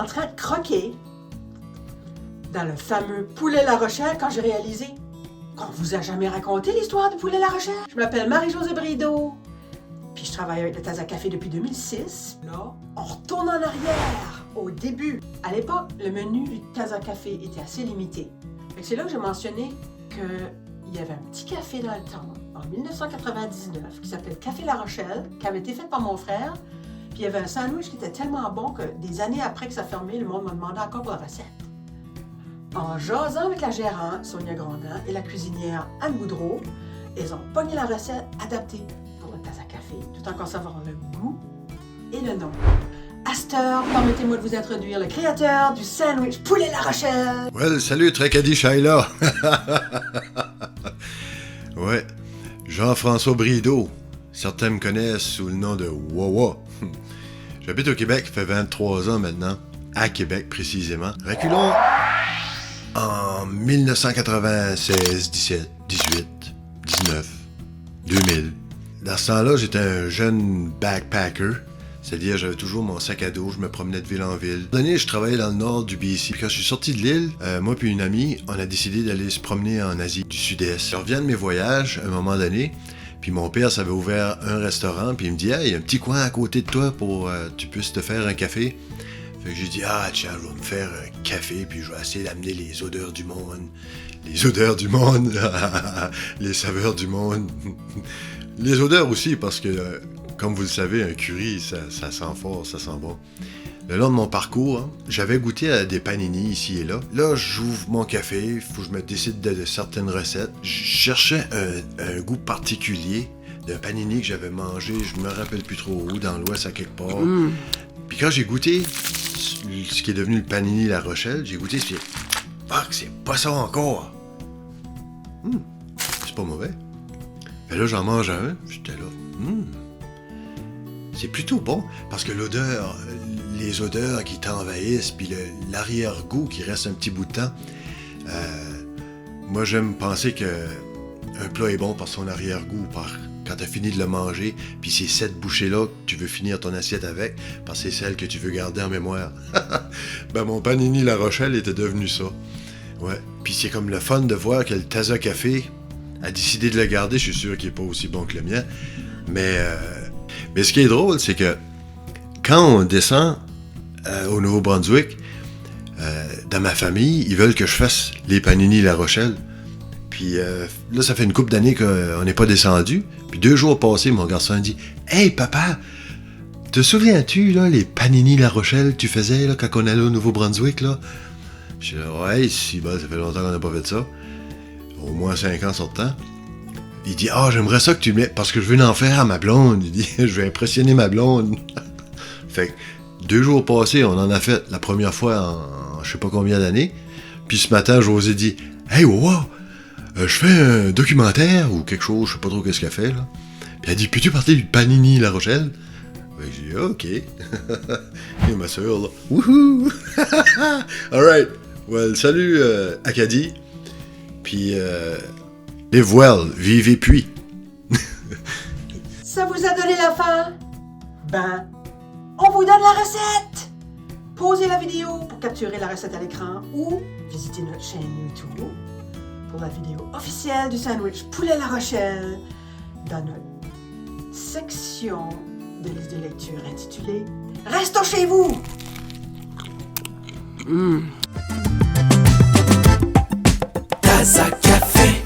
train de croquer dans le fameux poulet La Rochelle quand j'ai réalisé qu'on vous a jamais raconté l'histoire du poulet La Rochelle. Je m'appelle Marie-Josée Brideau, puis je travaille avec le Taza Café depuis 2006. Là, on retourne en arrière, au début. À l'époque, le menu du Taza Café était assez limité. Fait que c'est là que j'ai mentionné qu'il y avait un petit café dans le temps, en 1999, qui s'appelait Café La Rochelle, qui avait été fait par mon frère. Puis il y avait un sandwich qui était tellement bon que des années après que ça fermait, le monde m'a demandé encore pour la recette. En jasant avec la gérante, Sonia Grondin, et la cuisinière Anne Boudreau, ils ont pogné la recette adaptée pour le Taza Café, tout en conservant le goût et le nom. À cette heure, permettez-moi de vous introduire le créateur du sandwich Poulet La Rochelle. Well, salut, Trekadi Shaila. Ouais, Jean-François Brideau. Certains me connaissent sous le nom de Wawa. J'habite au Québec, ça fait 23 ans maintenant. À Québec, précisément. Reculons en 1996, 17, 18, 19, 2000. Dans ce temps-là, j'étais un jeune backpacker. C'est-à-dire, j'avais toujours mon sac à dos, je me promenais de ville en ville. À un moment donné, je travaillais dans le nord du BC. Puis quand je suis sorti de l'île, moi puis une amie, on a décidé d'aller se promener en Asie du Sud-Est. Je reviens de mes voyages, à un moment donné, puis mon père s'avait ouvert un restaurant, puis il me dit « Hey, il y a un petit coin à côté de toi pour tu puisses te faire un café. » Fait que j'ai dit « Ah, tiens, je vais me faire un café, puis je vais essayer d'amener les odeurs du monde. Les odeurs du monde, les saveurs du monde. Les odeurs aussi, parce que... Comme vous le savez, un curry, ça sent fort, ça sent bon. Le long de mon parcours, j'avais goûté à des panini ici et là. Là, j'ouvre mon café, il faut que je me décide de certaines recettes. Je cherchais un goût particulier d'un panini que j'avais mangé, je me rappelle plus trop où, dans l'Ouest à quelque part. Puis quand j'ai goûté ce qui est devenu le panini La Rochelle, j'ai goûté ce qui est... Ah, c'est pas ça encore! C'est pas mauvais. Et là, j'en mange un, j'étais là... C'est plutôt bon, parce que l'odeur, les odeurs qui t'envahissent, puis l'arrière-goût qui reste un petit bout de temps, moi j'aime penser qu'un plat est bon par son arrière-goût, quand t'as fini de le manger, puis c'est cette bouchée-là que tu veux finir ton assiette avec, parce que c'est celle que tu veux garder en mémoire. Ben mon panini La Rochelle était devenu ça. Ouais, puis c'est comme le fun de voir que le Taza Café a décidé de le garder, je suis sûr qu'il n'est pas aussi bon que le mien, mais ce qui est drôle, c'est que quand on descend au Nouveau-Brunswick, dans ma famille, ils veulent que je fasse les panini La Rochelle. Puis là, ça fait une couple d'années qu'on n'est pas descendu. Puis 2 jours passés, mon garçon a dit « Hey, papa, te souviens-tu, là, les panini La Rochelle que tu faisais là, quand on allait au Nouveau-Brunswick, là? » Je dis « Ouais, si, ben, ça fait longtemps qu'on n'a pas fait ça. Au moins 5 ans sortant. » Il dit « Ah, j'aimerais ça que tu le mettes, parce que je veux en faire à ma blonde. » Il dit « Je vais impressionner ma blonde. » Fait que 2 jours passés, on en a fait la première fois en je sais pas combien d'années. Puis ce matin, José dit « Hey, wow, je fais un documentaire ou quelque chose, je sais pas trop qu'est-ce qu'elle fait, là. » Puis elle dit « Peux-tu parler du panini La Rochelle? » J'ai dit « OK. » Et ma soeur, là, « Wouhou! » Alright. Well, salut Acadie. Puis... Live well, vivez puis. Ça vous a donné la faim? Ben, on vous donne la recette! Pausez la vidéo pour capturer la recette à l'écran ou visitez notre chaîne YouTube pour la vidéo officielle du sandwich Poulet La Rochelle dans notre section de liste de lecture intitulée Restons chez vous! Taza Café.